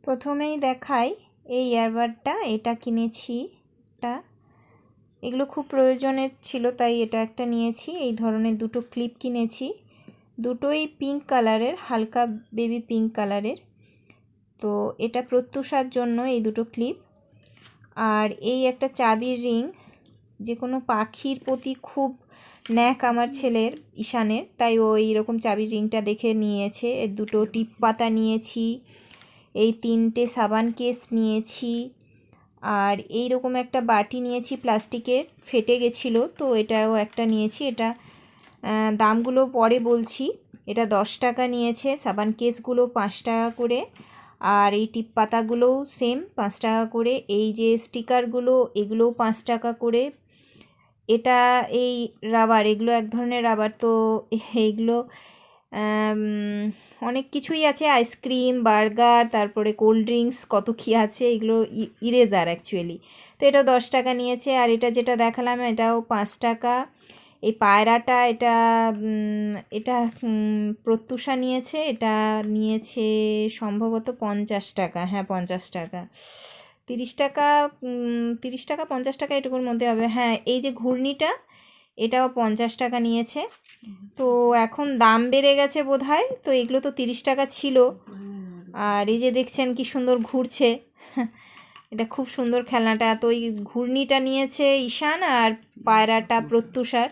প্রথমেই দেখাই এই ইয়ারবাডটা, এটা কিনেছি। এগুলো খুব প্রয়োজনের ছিল তাই এটা একটা নিয়েছি। এই ধরনের দুটো ক্লিপ কিনেছি, দুটোই পিঙ্ক কালারের, হালকা বেবি পিঙ্ক কালারের। তো এটা প্রত্যুষার জন্য এই দুটো ক্লিপ। আর এই একটা চাবির রিং, যে কোনো পাখির প্রতি খুব ন্যাক আমার ছেলের, ঈশানের, তাই ও এইরকম চাবির রিংটা দেখে নিয়েছে। দুটো টিপ পাতা নিয়েছি, এই 3টে সাবান কেস নিয়েছি, আর এই রকম একটা বাটি নিয়েছি প্লাস্টিকের, ফেটে গেছিলো তো এটাও একটা নিয়েছি। এটা দামগুলো পরে বলছি। এটা 10 টাকা নিয়েছে, সাবান কেসগুলো 5 টাকা করে, আর এই টিপ পাতাগুলোও সেম 5 টাকা করে, এই যে স্টিকারগুলো এগুলোও 5 টাকা করে। এটা এই রাবার, এগুলো এক ধরনের রাবার। তো এইগুলো অনেক কিছুই আছে, আইসক্রিম, বার্গার, তারপরে কোল্ড ড্রিঙ্কস, কত কী আছে। এগুলো ইরেজার অ্যাকচুয়ালি। তো এটাও 10 টাকা নিয়েছে। আর এটা যেটা দেখালাম এটাও 5 টাকা। এই পায়রাটা, এটা প্রত্যুষা নিয়েছে, এটা নিয়েছে সম্ভবত 50 টাকা। হ্যাঁ 50 টাকা, 30 টাকা, 30 টাকা 50 টাকা এটুকুর মধ্যে হবে। হ্যাঁ এই যে ঘূর্ণিটা, এটাও 50 টাকা নিয়েছে। তো এখন দাম বেড়ে গেছে বোধহয়। তো এগুলো তো 30 টাকা ছিল। আর এই যে দেখছেন কি সুন্দর ঘুরছে, এটা খুব সুন্দর খেলনাটা। তো এই ঘূর্ণিটা নিয়েছে ঈশান, আর পায়রাটা প্রত্যুষার।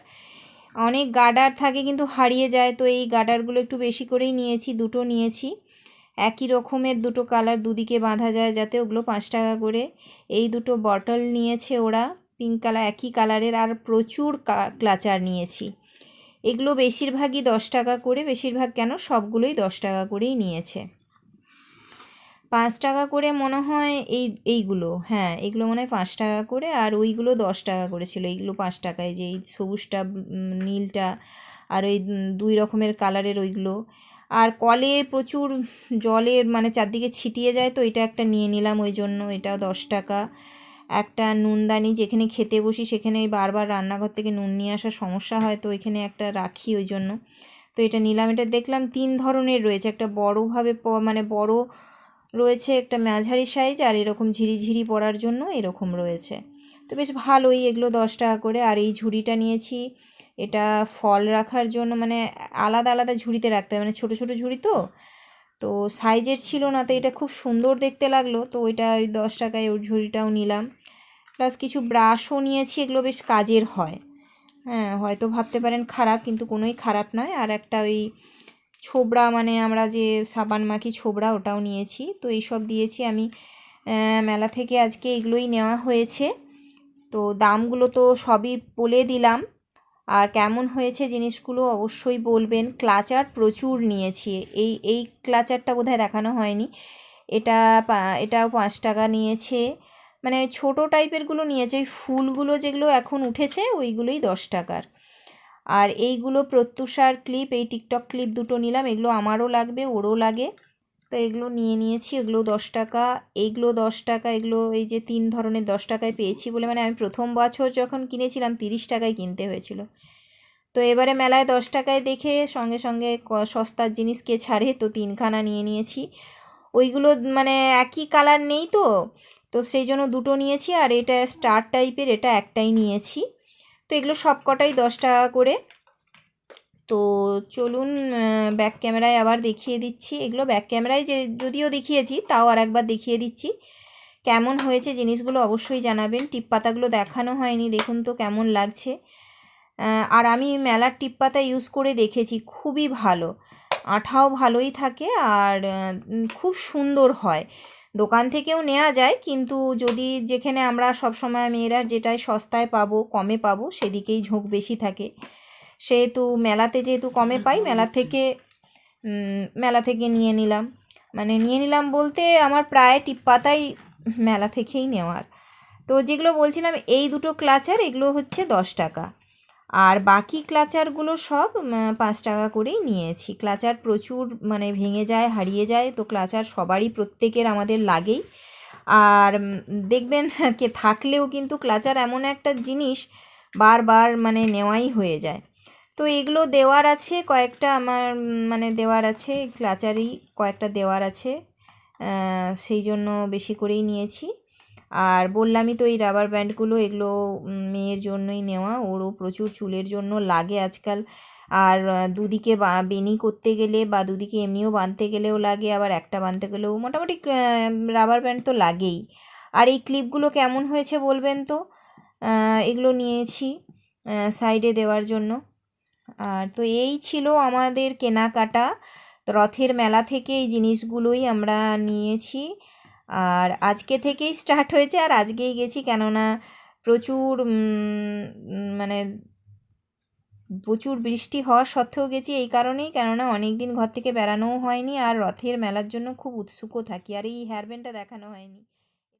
অনেক গার্ডার থাকে কিন্তু হারিয়ে যায়, তো এই গার্ডারগুলো একটু বেশি করেই নিয়েছি, দুটো নিয়েছি। একই রকমের দুটো কালার, দুদিকে বাঁধা যায় যাতে, ওগুলো 5 টাকা করে। এই দুটো বটল নিয়েছে ওরা, পিঙ্ক কালার, একই কালারের। আর প্রচুর ক্লাচার নিয়েছি। এগুলো বেশিরভাগই 10 টাকা করে, বেশিরভাগ কেন সবগুলোই 10 টাকা করেই নিয়েছে। 5 টাকা করে মনে হয় এইগুলো, হ্যাঁ এগুলো মনে হয় 5 টাকা করে, আর ওইগুলো 10 টাকা করে ছিল। এইগুলো 5 টাকায়, যে এই সবুজটা, নীলটা, আর ওই 2 রকমের কালারের ওইগুলো। আর কলে প্রচুর জলের মানে চারদিকে ছিটিয়ে যায়, তো এটা একটা নিয়ে নিলাম ওই জন্য, এটাও 10 টাকা। একটা নুনদানি, যেখানে খেতে বসি সেখানে বারবার রান্নাঘর থেকে নুন নিয়ে আসার সমস্যা হয়, তো এখানে একটা রাখি ওই জন্য, তো এটা নিলাম। এটা দেখলাম 3 ধরনের রয়েছে, একটা বড়োভাবে মানে বড় রয়েছে, একটা মাঝারি সাইজ, আর এরকম ঝিরিঝিরি পড়ার জন্য এরকম রয়েছে। তো বেশ ভালোই, এগুলো 10 টাকা করে। আর এই ঝুড়িটা নিয়েছি, এটা ফল রাখার জন্য, মানে আলাদা আলাদা ঝুড়িতে রাখতে হয়, মানে ছোটো ছোটো ঝুড়ি তো সাইজের ছিল না, তো এটা খুব সুন্দর দেখতে লাগলো, তো ওইটা ওই 10 টাকায় ওই ঝুড়িটাও নিলাম। প্লাস কিছু ব্রাশও নিয়েছি, এগুলো বেশ কাজের হয়। হ্যাঁ হয়তো ভাবতে পারেন খারাপ, কিন্তু কোনোই খারাপ নয়। আর একটা ওই ছোবড়া, মানে আমরা যে সাবান মাখি ছোবড়া, ওটাও নিয়েছি। তো এইসব দিয়েছি আমি মেলা থেকে, আজকে এগুলোই নেওয়া হয়েছে। তো দামগুলো তো সবই বলে দিলাম। আর কেমন হয়েছে জিনিসগুলো অবশ্যই বলবেন। ক্লাচার প্রচুর নিয়েছি, এই ক্লাচারটা বোধহয় দেখানো হয়নি, এটাও 5 টাকা নিয়েছে। মানে ছোট টাইপেরগুলো নিয়েছে, ওই ফুলগুলো যেগুলো এখন উঠেছে ওইগুলোই 10 টাকার। আর এইগুলো প্রত্যুষার ক্লিপ, এই টিকটক ক্লিপ দুটো নিলাম, এগুলো আমারও লাগবে, ওরও লাগে, তো এগুলো নিয়েছি। এগুলো 10 টাকা, এইগুলো 10 টাকা। এগুলো এই যে 3 ধরনের 10 টাকায় পেয়েছি বলে, মানে আমি প্রথম বছর যখন কিনেছিলাম 30 টাকায় কিনতে হয়েছিল। তো এবারে মেলায় 10 টাকায় দেখে সঙ্গে সঙ্গে সস্তার জিনিস কে ছাড়ে, তো 3খানা নিয়ে নিয়েছি। ওইগুলো মানে একই কালার নেই, তো সেই জন্য দুটো নিয়েছি। আর এটা স্টার টাইপের, এটা একটাই নিয়েছি। তো এগুলো সব কটাই 10 টাকা করে। তো চলুন ব্যাক ক্যামেরায় আবার দেখিয়ে দিচ্ছি। এগুলো ব্যাক ক্যামেরায় যদিও দেখিয়েছি, তাও আর একবার দেখিয়ে দিচ্ছি। কেমন হয়েছে জিনিসগুলো অবশ্যই জানাবেন। টিপ পাতাগুলো দেখানো হয়নি, দেখুন তো কেমন লাগছে। আর আমি মেলার টিপ পাতা ইউজ করে দেখেছি, খুবই ভালো, আঠাও ভালোই থাকে, আর খুব সুন্দর হয়। দোকান থেকেও নেওয়া যায়, কিন্তু যদি যেখানে আমরা সবসময় মেয়েরা যেটাই সস্তায় পাবো, কমে পাবো, সেদিকেই ঝোঁক বেশি থাকে। সেহেতু মেলাতে যেহেতু কমে পাই, মেলা থেকে নিয়ে নিলাম। মানে নিয়ে নিলাম বলতে আমার প্রায় টিপ পাতাই মেলা থেকেই নেওয়ার। তো যেগুলো বলছিলাম, এই দুটো ক্লাচার, এগুলো হচ্ছে 10 টাকা। আর বাকি ক্লাচারগুলো সব 5 টাকা করেই নিয়েছি। ক্লাচার প্রচুর মানে ভেঙে যায়, হারিয়ে যায়, তো ক্লাচার সবারই, প্রত্যেকের আমাদের লাগেই। আর দেখবেন কে থাকলেও কিন্তু ক্লাচার এমন একটা জিনিস বারবার মানে নেওয়াই হয়ে যায়। তো এগুলো দেওয়ার আছে কয়েকটা, আমার মানে দেওয়ার আছে, ক্লাচারই কয়েকটা দেওয়ার আছে। সেই জন্য বেশি করেই নিয়েছি। আর বললামই তো এই রাবার ব্যান্ডগুলো, এগুলো মেয়ের জন্যই নেওয়া, ওরও প্রচুর চুলের জন্য লাগে আজকাল। আর দুদিকে বেনি করতে গেলে বা দুদিকে এমনিও বাঁধতে গেলেও লাগে, আবার একটা বাঁধতে গেলেও মোটামুটি রাবার ব্যান্ড তো লাগেই। আর এই ক্লিপগুলো কেমন হয়েছে বলবেন তো। এগুলো নিয়েছি সাইডে দেওয়ার জন্য। আর তো এই ছিল আমাদের কেনাকাটা। রথের মেলা থেকে এই জিনিসগুলোই আমরা নিয়েছি। আর আজকে থেকেই স্টার্ট হয়েছে, আর আজকেই গেছি, কেননা প্রচুর মানে প্রচুর বৃষ্টি হওয়ার সত্ত্বেও গেছি এই কারণেই, কেননা অনেক দিন ঘর থেকে বেরানোও হয়নি, আর রথের মেলার জন্য খুব উৎসুকও থাকি। আর এই হেয়ার ব্যান্ডটা দেখানো হয়নি।